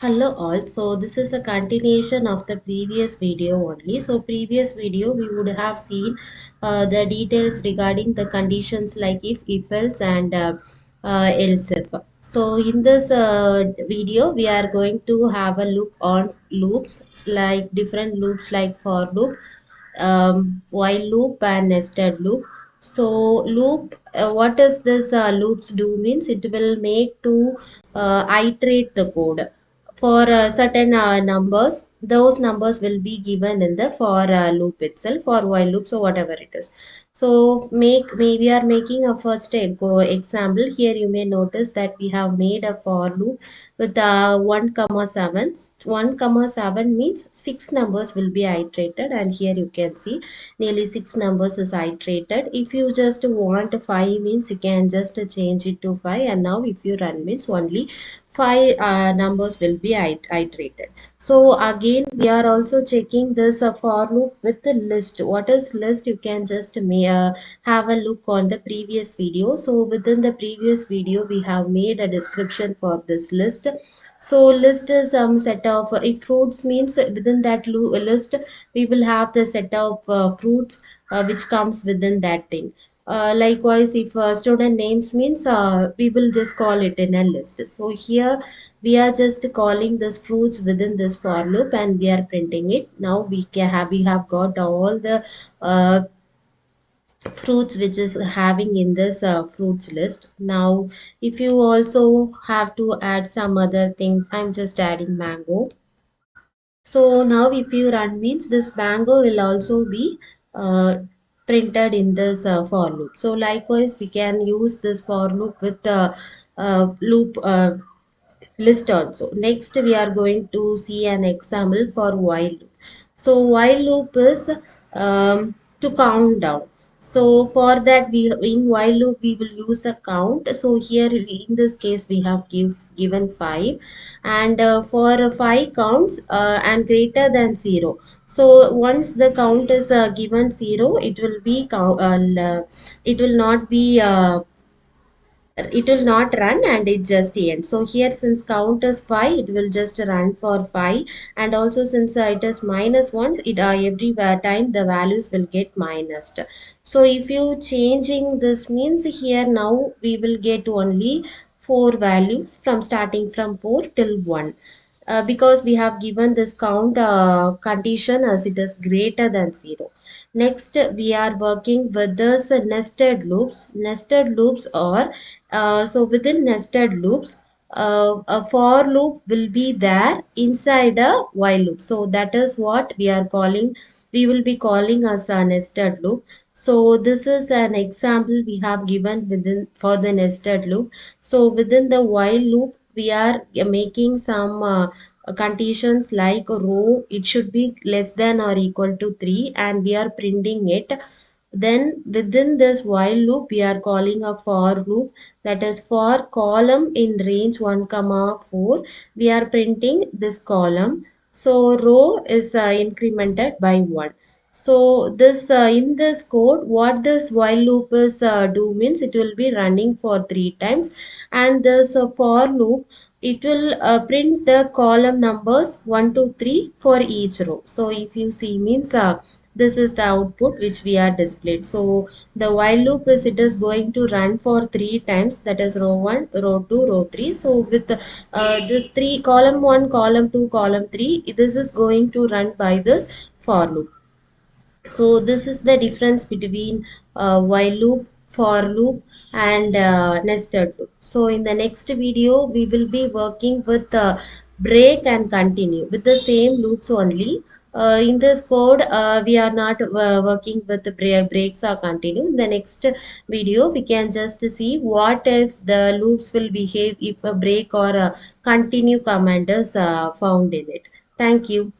Hello all. So this is a continuation of the previous video only. So previous video we would have seen the details regarding the conditions like if else and else if. So in this video we are going to have a look on loops, like different loops like for loop, while loop and nested loop. So loop, what does this loops do means it will make to iterate the code for certain numbers. Those numbers will be given in the for loop itself, or while loop, so whatever it is. So we are making a first example. Here you may notice that we have made a for loop with 1 comma 7. 1 comma 7 means 6 numbers will be iterated, and here you can see nearly 6 numbers is iterated. If you just want 5 means you can just change it to 5, and now if you run means only 5 numbers will be iterated. So again we are also checking this for loop with the list. What is list? You can just have a look on the previous video. So within the previous video we have made a description for this list. So list is some set of if fruits means within that list we will have the set of fruits which comes within that thing. Likewise, if student names means we will just call it in a list. So here we are just calling this fruits within this for loop, and we are printing it. Now we have got all the uh, fruits which is having in this fruits list. Now if you also have to add some other things, I'm just adding mango. So now if you run means this mango will also be printed in this for loop. So likewise we can use this for loop with the loop list also. Next we are going to see an example for while loop. So while loop is to count down. So for that we in while loop we will use a count. So here in this case we have given 5, and for 5 counts and greater than 0. So once the count is given 0, it will be it will not be it will not run, and it just ends. So here since count is 5, it will just run for 5, and also since it is -1, it every time the values will get minused. So if you changing this means here now we will get only 4 values from starting from 4 till 1, because we have given this count condition as it is greater than 0. Next, we are working with this nested loops. Nested loops are so within nested loops, a for loop will be there inside a while loop. So that is what we are calling. We will be calling as a nested loop. So this is an example we have given within for the nested loop. So within the while loop, we are making some conditions like row, it should be less than or equal to 3, and we are printing it. Then within this while loop we are calling a for loop, that is for column in range 1 comma 4 we are printing this column. So row is incremented by 1. So this in this code, what this while loop is do means it will be running for 3 times, and this for loop, it will print the column numbers 1 to 3 for each row. So if you see means this is the output which we are displayed. So the while loop is it is going to run for 3 times, that is row 1, row 2, row 3. So with this 3 column 1, column 2, column 3, this is going to run by this for loop. So this is the difference between while loop, for loop, and nested loop. So in the next video we will be working with break and continue with the same loops only. In this code we are not working with the breaks or continue. In the next video we can just see what if the loops will behave if a break or a continue command is found in it. Thank you.